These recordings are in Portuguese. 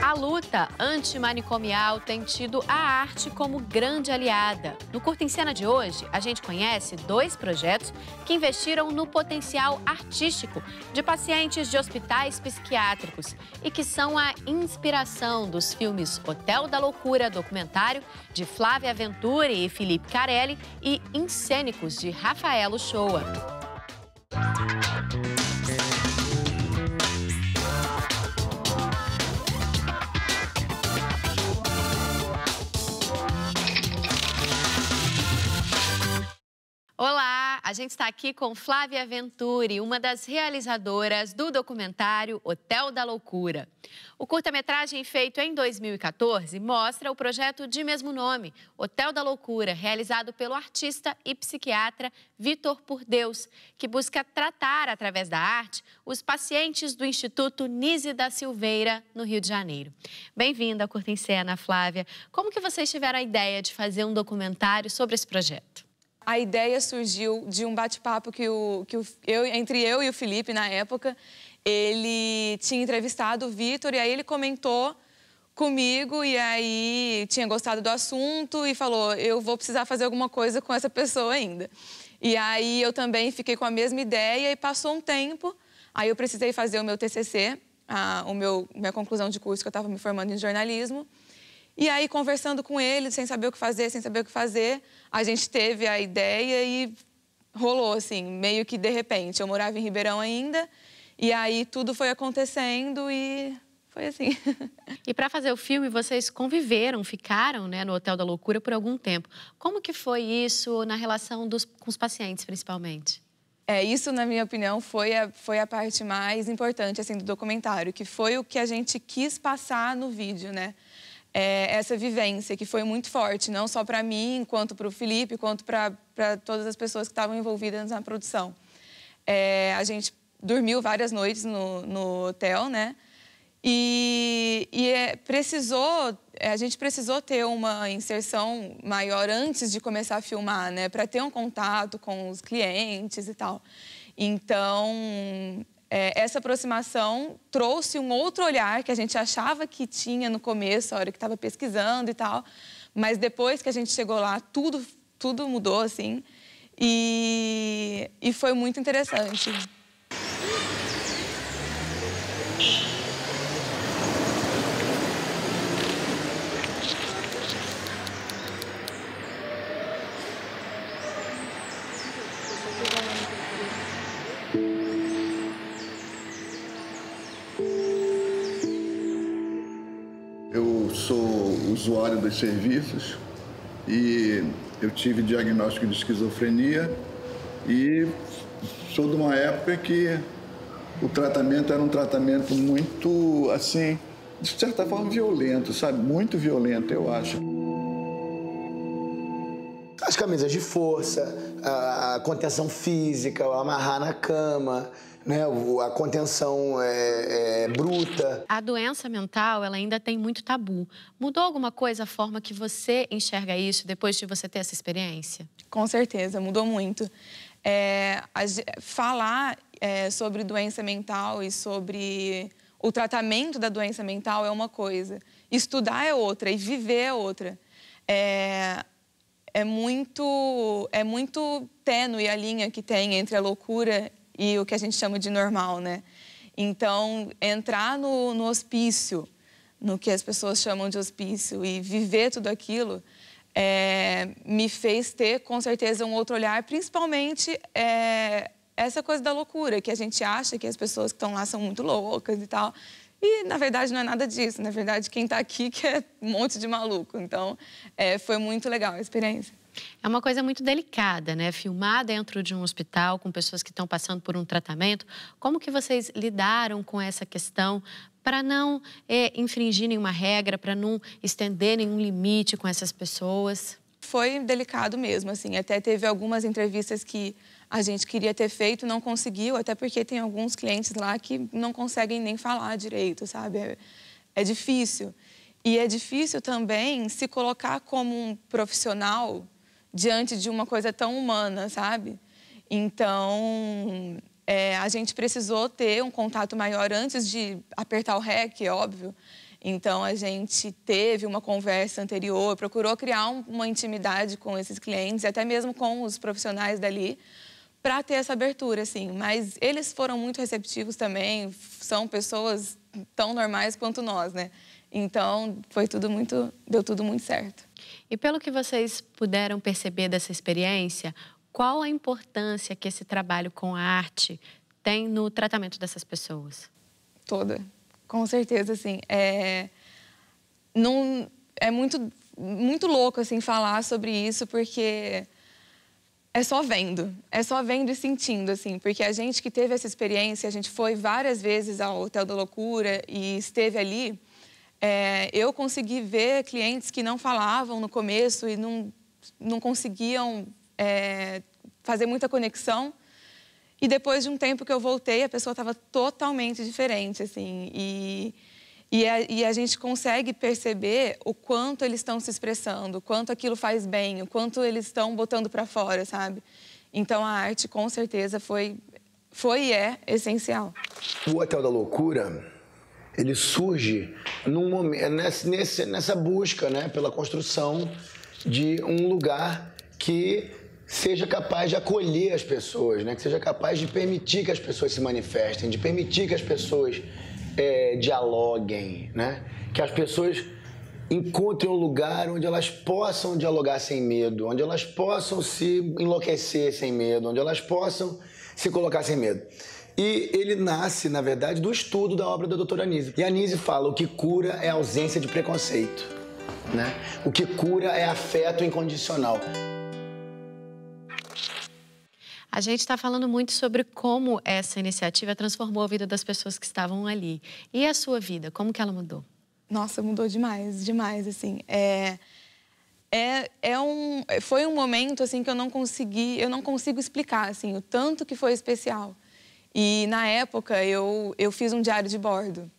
A luta antimanicomial tem tido a arte como grande aliada. No Curta em Cena de hoje, a gente conhece 2 projetos que investiram no potencial artístico de pacientes de hospitais psiquiátricos e que são a inspiração dos filmes Hotel da Loucura, documentário de Flávia Venturi e Felipe Carelli, e Incênicos, de Rafael Uchoa. Olá, a gente está aqui com Flávia Venturi, uma das realizadoras do documentário Hotel da Loucura. O curta-metragem feito em 2014 mostra o projeto de mesmo nome, Hotel da Loucura, realizado pelo artista e psiquiatra Vitor Por Deus, que busca tratar, através da arte, os pacientes do Instituto Nise da Silveira, no Rio de Janeiro. Bem-vinda ao Curta em Cena, Flávia. Como que vocês tiveram a ideia de fazer um documentário sobre esse projeto? A ideia surgiu de um bate-papo entre eu e o Felipe, na época. Ele tinha entrevistado o Vitor e aí ele comentou comigo e aí tinha gostado do assunto e falou: eu vou precisar fazer alguma coisa com essa pessoa ainda. E aí eu também fiquei com a mesma ideia e passou um tempo. Aí eu precisei fazer o meu TCC, minha conclusão de curso, que eu estava me formando em jornalismo. E aí, conversando com ele, sem saber o que fazer, a gente teve a ideia e rolou, assim, meio que de repente. Eu morava em Ribeirão ainda, e aí tudo foi acontecendo e foi assim. E para fazer o filme, vocês conviveram, ficaram, né, no Hotel da Loucura por algum tempo. Como que foi isso na relação com os pacientes, principalmente? Isso, na minha opinião, foi a parte mais importante, assim, do documentário, que foi o que a gente quis passar no vídeo, né? Essa vivência que foi muito forte, não só para mim, quanto para o Felipe, quanto para todas as pessoas que estavam envolvidas na produção. A gente dormiu várias noites no hotel, né? A gente precisou ter uma inserção maior antes de começar a filmar, né? Para ter um contato com os clientes e tal. Então, essa aproximação trouxe um outro olhar que a gente achava que tinha no começo, a hora que estava pesquisando e tal, mas depois que a gente chegou lá, tudo mudou, assim, e foi muito interessante. Eu sou usuário dos serviços e eu tive diagnóstico de esquizofrenia e sou de uma época que o tratamento era um tratamento muito, assim, de certa forma violento, sabe? Muito violento, eu acho. As camisas de força, a contenção física, o amarrar na cama, né? A contenção bruta. A doença mental, ela ainda tem muito tabu. Mudou alguma coisa a forma que você enxerga isso depois de você ter essa experiência? Com certeza, mudou muito. Falar sobre doença mental e sobre o tratamento da doença mental é uma coisa. Estudar é outra e viver é outra. É muito tênue a linha que tem entre a loucura e o que a gente chama de normal, né? Então, entrar no hospício, no que as pessoas chamam de hospício, e viver tudo aquilo, me fez ter, com certeza, um outro olhar, principalmente essa coisa da loucura, que a gente acha que as pessoas que estão lá são muito loucas e tal. E, na verdade, não é nada disso. Na verdade, quem está aqui que é um monte de maluco. Então, foi muito legal a experiência. É uma coisa muito delicada, né? Filmar dentro de um hospital com pessoas que estão passando por um tratamento. Como que vocês lidaram com essa questão para não infringir nenhuma regra, para não estender nenhum limite com essas pessoas? Foi delicado mesmo, assim. Até teve algumas entrevistas que a gente queria ter feito, não conseguiu, até porque tem alguns clientes lá que não conseguem nem falar direito, sabe? É difícil. E é difícil também se colocar como um profissional diante de uma coisa tão humana, sabe? Então, a gente precisou ter um contato maior antes de apertar o REC, óbvio. Então, a gente teve uma conversa anterior, procurou criar uma intimidade com esses clientes, até mesmo com os profissionais dali, para ter essa abertura, assim. Mas eles foram muito receptivos também, são pessoas tão normais quanto nós, né? Então, deu tudo muito certo. E pelo que vocês puderam perceber dessa experiência, qual a importância que esse trabalho com a arte tem no tratamento dessas pessoas? Toda, com certeza, assim. É muito louco, assim, falar sobre isso, porque é só vendo e sentindo, assim. Porque a gente que teve essa experiência, a gente foi várias vezes ao Hotel da Loucura e esteve ali, eu consegui ver clientes que não falavam no começo e não conseguiam fazer muita conexão. E depois de um tempo que eu voltei, a pessoa estava totalmente diferente, assim. E a gente consegue perceber o quanto eles estão se expressando, o quanto aquilo faz bem, o quanto eles estão botando para fora, sabe? Então, a arte, com certeza, foi e é essencial. O Hotel da Loucura, ele surge num momento, nessa busca, né, pela construção de um lugar que seja capaz de acolher as pessoas, né? Que seja capaz de permitir que as pessoas se manifestem, de permitir que as pessoas dialoguem, né? Que as pessoas encontrem um lugar onde elas possam dialogar sem medo, onde elas possam se enlouquecer sem medo, onde elas possam se colocar sem medo. E ele nasce, na verdade, do estudo da obra da doutora Anísia. E a Anísia fala: o que cura é a ausência de preconceito, né? O que cura é afeto incondicional. A gente está falando muito sobre como essa iniciativa transformou a vida das pessoas que estavam ali. E a sua vida, como que ela mudou? Nossa, mudou demais, demais, assim. Foi um momento, assim, que eu não consigo explicar, assim, o tanto que foi especial. E, na época, eu fiz um diário de bordo.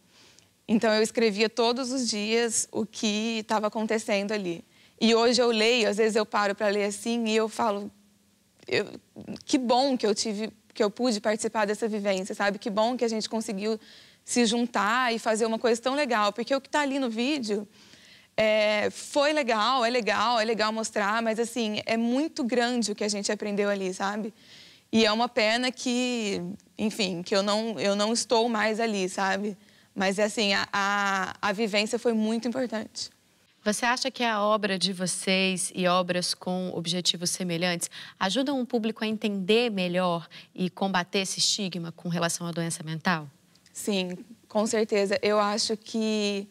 Então, eu escrevia todos os dias o que estava acontecendo ali. E hoje eu leio, às vezes eu paro para ler assim e eu falo... que bom que eu pude participar dessa vivência, sabe? Que bom que a gente conseguiu se juntar e fazer uma coisa tão legal. Porque o que está ali no vídeo foi legal, é legal mostrar, mas, assim, é muito grande o que a gente aprendeu ali, sabe? E é uma pena que, enfim, que eu não estou mais ali, sabe? Mas, assim, a vivência foi muito importante. Você acha que a obra de vocês e obras com objetivos semelhantes ajudam o público a entender melhor e combater esse estigma com relação à doença mental? Sim, com certeza. Eu acho que...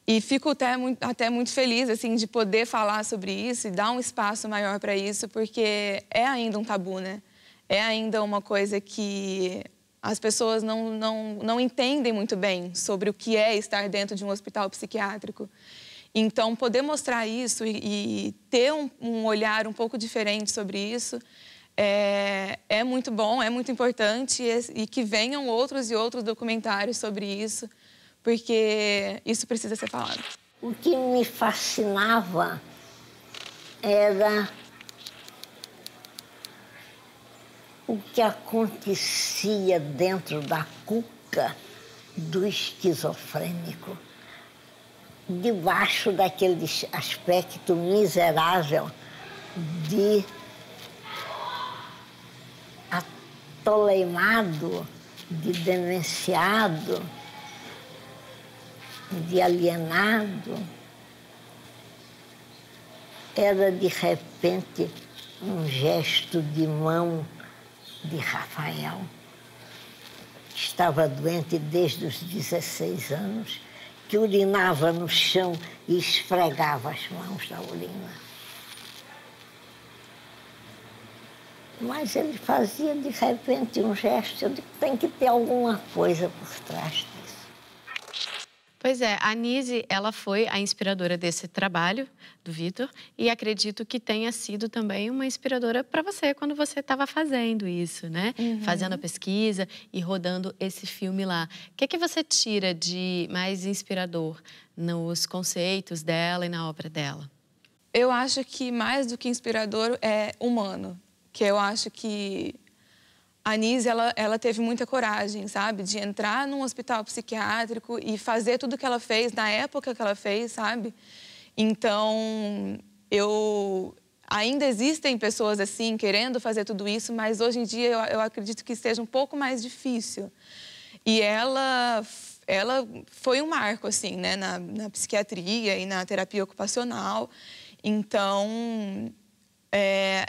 E fico até muito feliz, assim, de poder falar sobre isso e dar um espaço maior para isso, porque é ainda um tabu, né? É ainda uma coisa que as pessoas não entendem muito bem sobre o que é estar dentro de um hospital psiquiátrico. Então, poder mostrar isso e ter um olhar um pouco diferente sobre isso é muito bom, é muito importante e que venham outros e outros documentários sobre isso, porque isso precisa ser falado. O que me fascinava era o que acontecia dentro da cuca do esquizofrênico, debaixo daquele aspecto miserável de atoleimado, de demenciado, de alienado. Era, de repente, um gesto de mão de Rafael. Estava doente desde os 16 anos, que urinava no chão e esfregava as mãos da urina. Mas ele fazia, de repente, um gesto. Eu digo, tem que ter alguma coisa por trás disso. Pois é, a Anísia, ela foi a inspiradora desse trabalho do Vitor e acredito que tenha sido também uma inspiradora para você quando você estava fazendo isso, né? Fazendo a pesquisa e rodando esse filme lá. O que é que você tira de mais inspirador nos conceitos dela e na obra dela? Eu acho que mais do que inspirador é humano, que eu acho que a Nise, ela teve muita coragem, sabe? De entrar num hospital psiquiátrico e fazer tudo que ela fez na época que ela fez, sabe? Então, ainda existem pessoas assim, querendo fazer tudo isso, mas hoje em dia eu acredito que esteja um pouco mais difícil. E ela foi um marco, assim, né? Na psiquiatria e na terapia ocupacional. Então,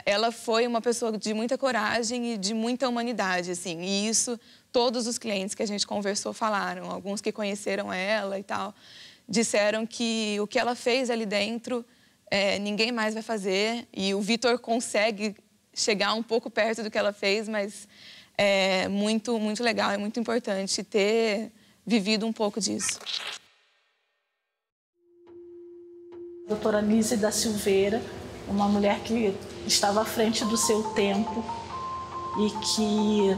ela foi uma pessoa de muita coragem e de muita humanidade, assim. E isso, todos os clientes que a gente conversou falaram. Alguns que conheceram ela e tal, disseram que o que ela fez ali dentro, ninguém mais vai fazer. E o Vitor consegue chegar um pouco perto do que ela fez, mas é muito, muito legal, é muito importante ter vivido um pouco disso. Doutora Nise da Silveira, uma mulher que estava à frente do seu tempo e que,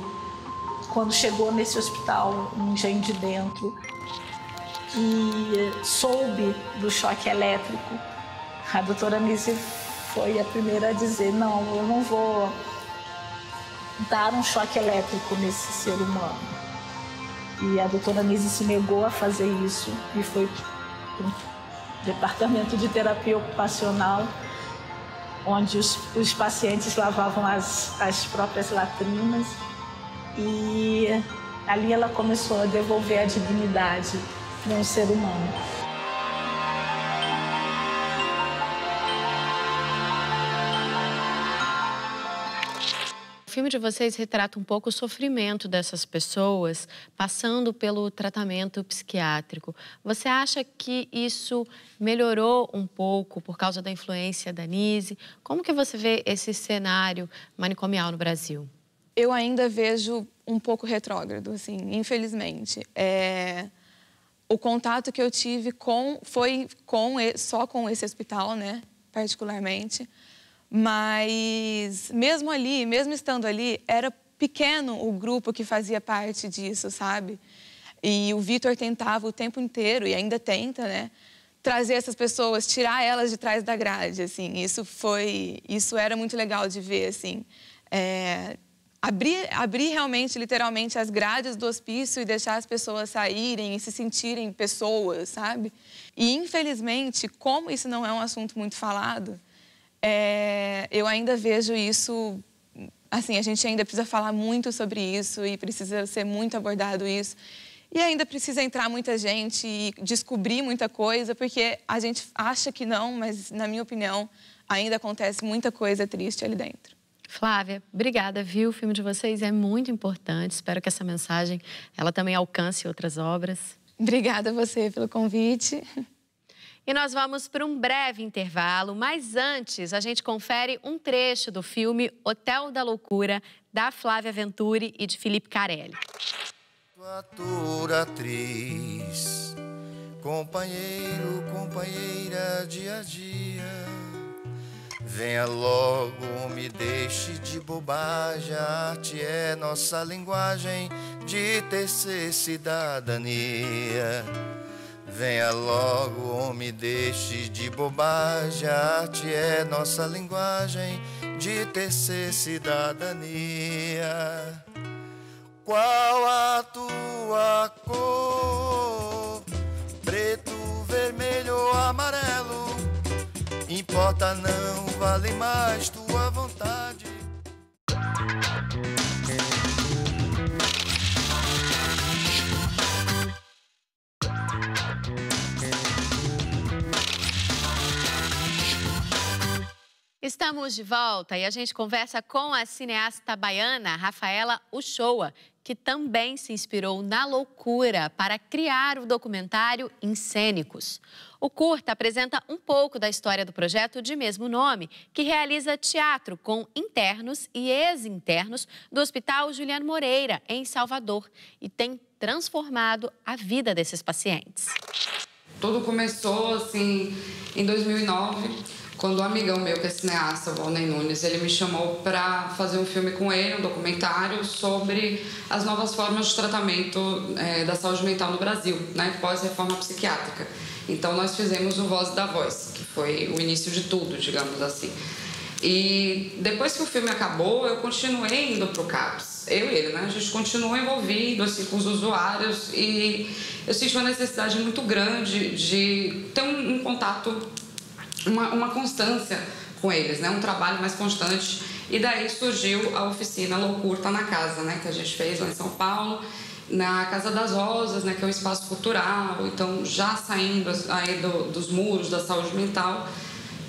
quando chegou nesse hospital, um Engenho de Dentro, e soube do choque elétrico, a doutora Nise foi a primeira a dizer: não, eu não vou dar um choque elétrico nesse ser humano. E a doutora Nise se negou a fazer isso e foi para o departamento de terapia ocupacional, onde os pacientes lavavam as próprias latrinas, e ali ela começou a devolver a dignidade de um ser humano. O filme de vocês retrata um pouco o sofrimento dessas pessoas passando pelo tratamento psiquiátrico. Você acha que isso melhorou um pouco por causa da influência da Nise? Como que você vê esse cenário manicomial no Brasil? Eu ainda vejo um pouco retrógrado, assim, infelizmente. O contato que eu tive foi só com esse hospital, né, particularmente. Mas mesmo ali, mesmo estando ali, era pequeno o grupo que fazia parte disso, sabe? E o Vitor tentava o tempo inteiro, e ainda tenta, né, trazer essas pessoas, tirar elas de trás da grade, assim. Isso era muito legal de ver, assim. Abrir realmente, literalmente, as grades do hospício e deixar as pessoas saírem e se sentirem pessoas, sabe? E, infelizmente, como isso não é um assunto muito falado, eu ainda vejo isso, assim, a gente ainda precisa falar muito sobre isso e precisa ser muito abordado isso. E ainda precisa entrar muita gente e descobrir muita coisa, porque a gente acha que não, mas, na minha opinião, ainda acontece muita coisa triste ali dentro. Flávia, obrigada, viu? O filme de vocês é muito importante. Espero que essa mensagem ela também alcance outras obras. Obrigada a você pelo convite. E nós vamos para um breve intervalo, mas antes a gente confere um trecho do filme Hotel da Loucura, da Flávia Venturi e de Felipe Carelli. Ator, atriz, companheiro, companheira, dia a dia. Venha logo, me deixe de bobagem, a arte é nossa linguagem de tecer cidadania. Venha logo, me deixe de bobagem, a arte é nossa linguagem de tecer cidadania. Qual a tua cor? Preto, vermelho ou amarelo? Importa não, vale mais tua vontade. Estamos de volta e a gente conversa com a cineasta baiana Rafaela Uchoa, que também se inspirou na loucura para criar o documentário Incênicos. O curta apresenta um pouco da história do projeto de mesmo nome, que realiza teatro com internos e ex-internos do Hospital Juliano Moreira, em Salvador, e tem transformado a vida desses pacientes. Tudo começou, assim, em 2009, quando um amigão meu, que é cineasta, o Valnei Nunes, ele me chamou para fazer um filme com ele, um documentário sobre as novas formas de tratamento da saúde mental no Brasil, né, pós-reforma psiquiátrica. Então, nós fizemos o Voz da Voz, que foi o início de tudo, digamos assim. E depois que o filme acabou, eu continuei indo pro CAPS. Eu e ele, né? A gente continuou envolvido assim, com os usuários e eu senti uma necessidade muito grande de ter um contato, uma constância com eles, né? Um trabalho mais constante. E daí surgiu a oficina Loucura Tá na Casa, né? Que a gente fez lá em São Paulo, na Casa das Rosas, né? Que é um espaço cultural. Então, já saindo aí dos muros da saúde mental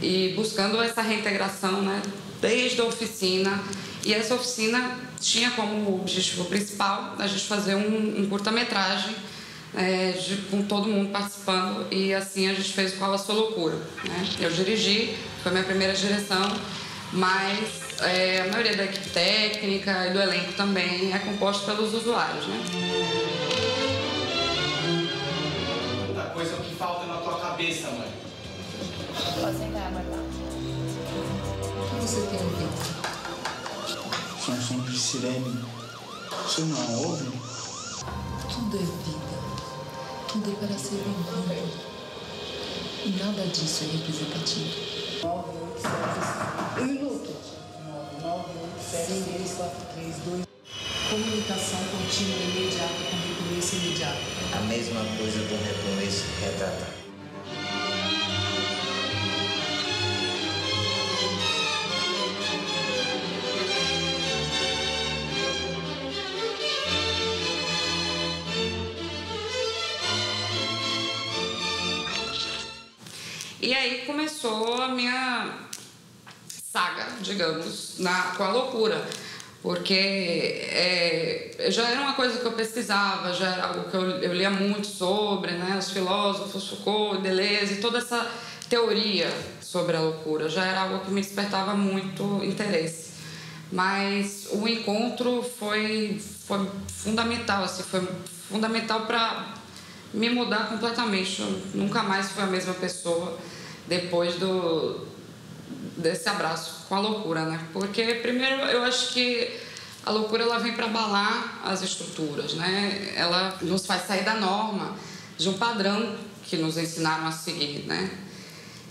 e buscando essa reintegração, né? Desde a oficina. E essa oficina tinha como objetivo principal a gente fazer um curta-metragem com todo mundo participando, e assim a gente fez Qual a Sua Loucura, né? Eu dirigi, foi a minha primeira direção, mas a maioria da equipe técnica e do elenco também é composto pelos usuários, né? Muita coisa é o que falta na tua cabeça, mãe. Pode sentar, Marta. O que você tem ouvido? São sons de sirene. Você não ouve? Tudo é vida. Tudo é para ser bem-vindo. E nada disso é representativo. 987. 1 minuto. 987-3432. Comunicação contínua imediata com recomeço imediato. A mesma coisa do recomeço retratado. E aí começou a minha saga, digamos, com a loucura. Porque já era uma coisa que eu pesquisava, já era algo que eu lia muito sobre, né? Os filósofos, Foucault, Deleuze, e toda essa teoria sobre a loucura. Já era algo que me despertava muito interesse. Mas o encontro foi fundamental, assim, foi fundamental para me mudar completamente. Eu nunca mais fui a mesma pessoa depois desse abraço com a loucura, né? Porque, primeiro, eu acho que a loucura ela vem para abalar as estruturas, né? Ela nos faz sair da norma, de um padrão que nos ensinaram a seguir, né?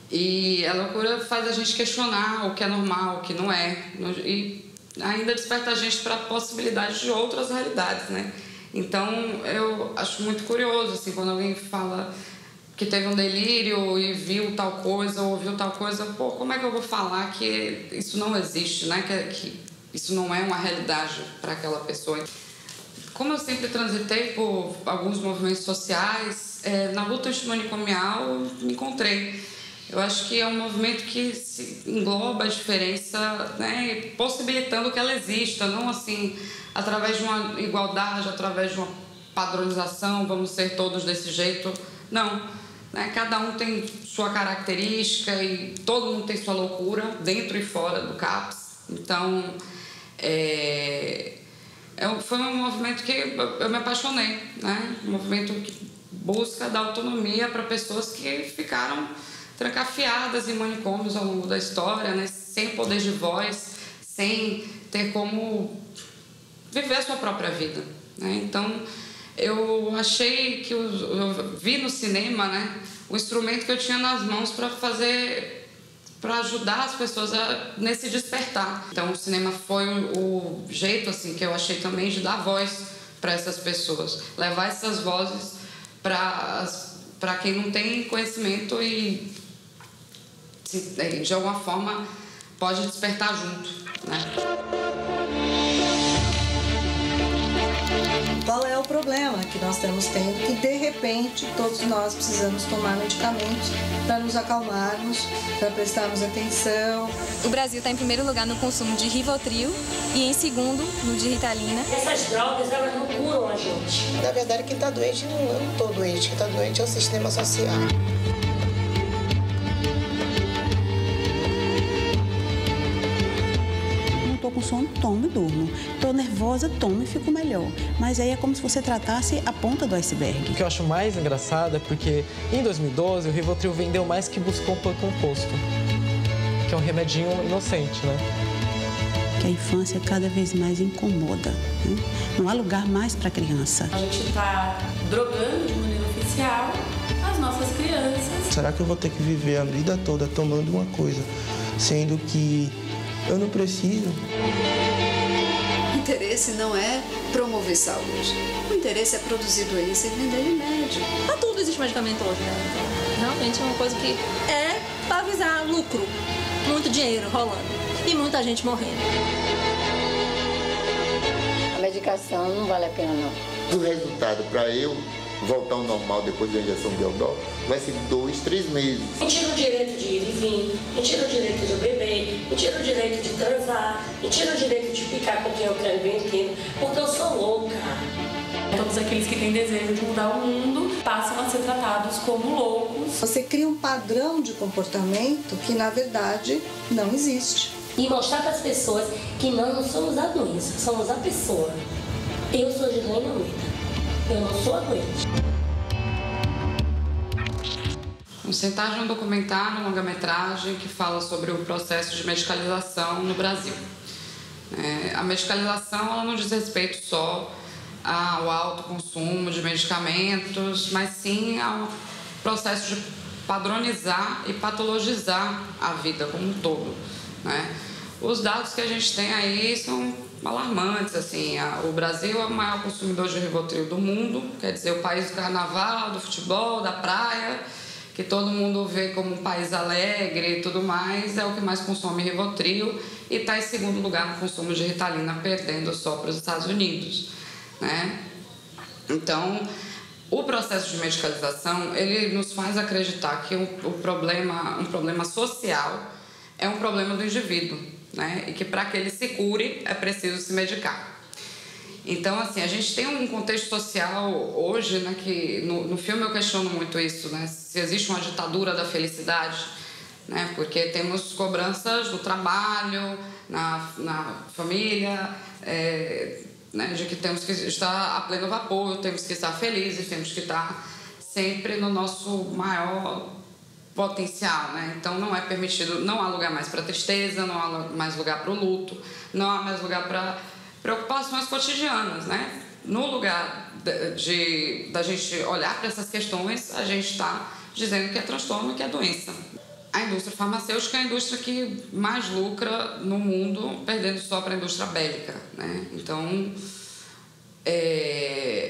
E a loucura faz a gente questionar o que é normal, o que não é, e ainda desperta a gente para possibilidades de outras realidades, né? Então, eu acho muito curioso, assim, quando alguém fala que teve um delírio e viu tal coisa, ou ouviu tal coisa, pô, como é que eu vou falar que isso não existe, né? Que isso não é uma realidade para aquela pessoa? Como eu sempre transitei por alguns movimentos sociais, na luta antimanicomial eu me encontrei. Eu acho que é um movimento que engloba a diferença, né? Possibilitando que ela exista, não assim, através de uma igualdade, através de uma padronização, vamos ser todos desse jeito. Não, né? Cada um tem sua característica e todo mundo tem sua loucura, dentro e fora do CAPS. Então, foi um movimento que eu me apaixonei, né? Um movimento que busca dar autonomia para pessoas que ficaram trancafiadas em manicômios ao longo da história, né? Sem poder de voz, sem ter como viver a sua própria vida, né? Então, eu achei que eu vi no cinema, né, o instrumento que eu tinha nas mãos para ajudar as pessoas nesse despertar. Então, o cinema foi o jeito, assim, que eu achei também de dar voz para essas pessoas, levar essas vozes para quem não tem conhecimento e de alguma forma pode despertar junto, né? Qual é o problema que nós estamos tendo? Que de repente todos nós precisamos tomar medicamentos para nos acalmarmos, para prestarmos atenção. O Brasil está em primeiro lugar no consumo de Rivotril e em segundo no de Ritalina. Essas drogas, elas não curam a gente. Na verdade, quem está doente não é o todo doente, quem está doente é o sistema social. Estou com sono, tomo e durmo. Estou nervosa, tomo e fico melhor. Mas aí é como se você tratasse a ponta do iceberg. O que eu acho mais engraçado é porque em 2012 o Rivotril vendeu mais que Buscopan composto, que é um remedinho inocente, né? Que a infância cada vez mais incomoda, né? Não há lugar mais para criança. A gente está drogando de maneira oficial as nossas crianças. Será que eu vou ter que viver a vida toda tomando uma coisa, sendo que eu não preciso? O interesse não é promover saúde. O interesse é produzir doença e vender remédio. Pra tudo existe medicamento hoje, né? Então, realmente é uma coisa que é para visar lucro. Muito dinheiro rolando e muita gente morrendo. A medicação não vale a pena, não. O resultado para eu voltar ao normal depois da injeção de Eldol vai ser 2, 3 meses. Me tira o direito de ir e vir, me tira o direito de beber, me tira o direito de transar, me tira o direito de ficar com quem eu quero brinquedo, porque eu sou louca. Todos aqueles que têm desejo de mudar o mundo passam a ser tratados como loucos. Você cria um padrão de comportamento que, na verdade, não existe. E mostrar para as pessoas que nós não somos a doença, somos a pessoa. Eu sou Gislaine Almeida. Eu não sou a doente. O Sentar é um documentário, um longa-metragem que fala sobre o processo de medicalização no Brasil. A medicalização ela não diz respeito só ao alto consumo de medicamentos, mas sim ao processo de padronizar e patologizar a vida como um todo, né? Os dados que a gente tem aí são alarmantes, assim. O Brasil é o maior consumidor de Rivotril do mundo, quer dizer, o país do carnaval, do futebol, da praia, que todo mundo vê como um país alegre e tudo mais, é o que mais consome Rivotril e está em segundo lugar no consumo de Ritalina, perdendo só para os Estados Unidos, né? Então, o processo de medicalização, ele nos faz acreditar que um problema social é um problema do indivíduo, né? E que para que ele se cure é preciso se medicar. Então, assim, a gente tem um contexto social hoje, né, que no filme eu questiono muito isso, né? Se existe uma ditadura da felicidade, né? Porque temos cobranças do trabalho, na família, né, de que temos que estar a pleno vapor, temos que estar felizes, temos que estar sempre no nosso maior potencial, né? Então não é permitido, não há lugar mais para tristeza, não há mais lugar para o luto, não há mais lugar para preocupações cotidianas, né? No lugar da gente olhar para essas questões, a gente está dizendo que é transtorno e que é doença. A indústria farmacêutica é a indústria que mais lucra no mundo, perdendo só para a indústria bélica, né? Então,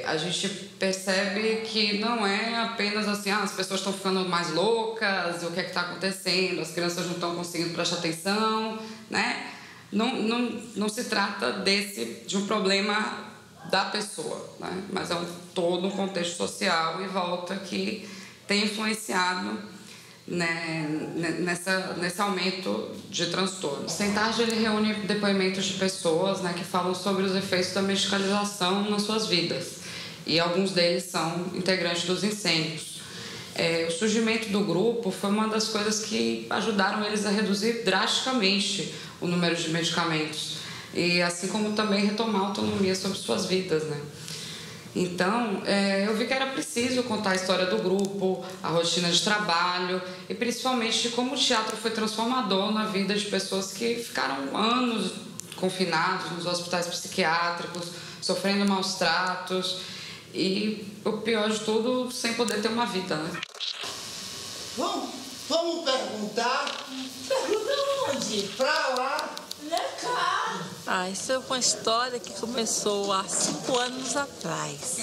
a gente percebe que não é apenas assim, as pessoas estão ficando mais loucas, o que é que está acontecendo, as crianças não estão conseguindo prestar atenção, né? Não se trata de um problema da pessoa, né? Mas é todo um contexto social em volta que tem influenciado, né, nesse aumento de transtorno. O Sentar, ele reúne depoimentos de pessoas, né, que falam sobre os efeitos da medicalização nas suas vidas. E alguns deles são integrantes dos incêndios. O surgimento do grupo foi uma das coisas que ajudaram eles a reduzir drasticamente o número de medicamentos. E assim como também retomar a autonomia sobre suas vidas, né? Então, eu vi que era preciso contar a história do grupo, a rotina de trabalho e principalmente de como o teatro foi transformador na vida de pessoas que ficaram anos confinados nos hospitais psiquiátricos, sofrendo maus tratos e, o pior de tudo, sem poder ter uma vida, né? Vamos perguntar? Pergunta onde? Pra lá. Isso é uma história que começou há 5 anos atrás.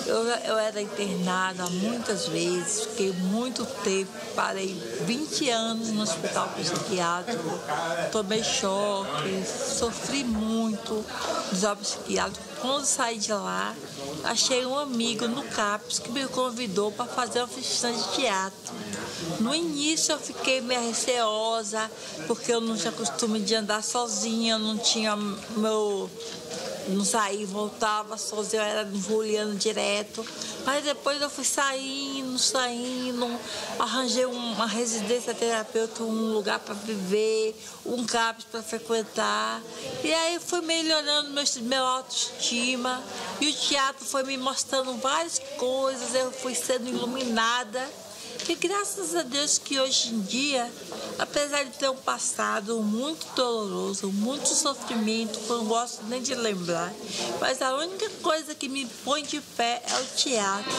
Eu era internada muitas vezes, fiquei muito tempo, parei 20 anos no hospital psiquiátrico, tomei choque, sofri muito nos hospitais psiquiátricos. Quando saí de lá, achei um amigo no CAPS que me convidou para fazer uma oficina de teatro. No início eu fiquei meio receosa, porque eu não tinha costume de andar sozinha, não tinha não saía e voltava sozinha, eu era envolhendo direto. Mas depois eu fui saindo, arranjei uma residência terapêutica, um lugar para viver, um CAPS para frequentar. E aí fui melhorando meu autoestima. E o teatro foi me mostrando várias coisas, eu fui sendo iluminada. Que graças a Deus que hoje em dia, apesar de ter um passado muito doloroso, muito sofrimento, que eu não gosto nem de lembrar, mas a única coisa que me põe de pé é o teatro.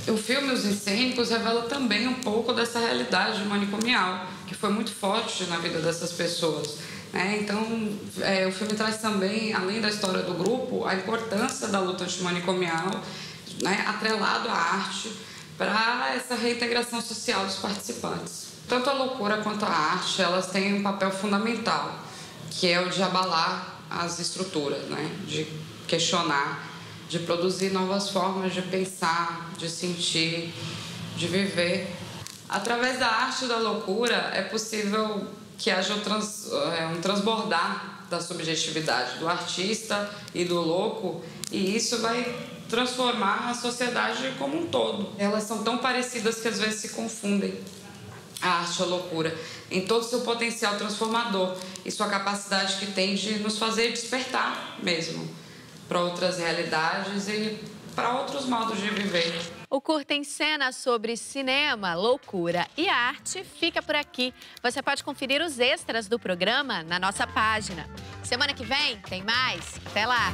O filme Os Incênicos revela também um pouco dessa realidade manicomial, que foi muito forte na vida dessas pessoas, né? Então, o filme traz também, além da história do grupo, a importância da luta antimanicomial, né, atrelado à arte, para essa reintegração social dos participantes. Tanto a loucura quanto a arte, elas têm um papel fundamental, que é o de abalar as estruturas, né, de questionar, de produzir novas formas de pensar, de sentir, de viver. Através da arte da loucura é possível que haja um transbordar da subjetividade do artista e do louco, e isso vai transformar a sociedade como um todo. Elas são tão parecidas que às vezes se confundem, a arte e a loucura, em todo o seu potencial transformador e sua capacidade que tem de nos fazer despertar mesmo para outras realidades e para outros modos de viver. O Curta em Cena sobre cinema, loucura e arte fica por aqui. Você pode conferir os extras do programa na nossa página. Semana que vem tem mais. Até lá!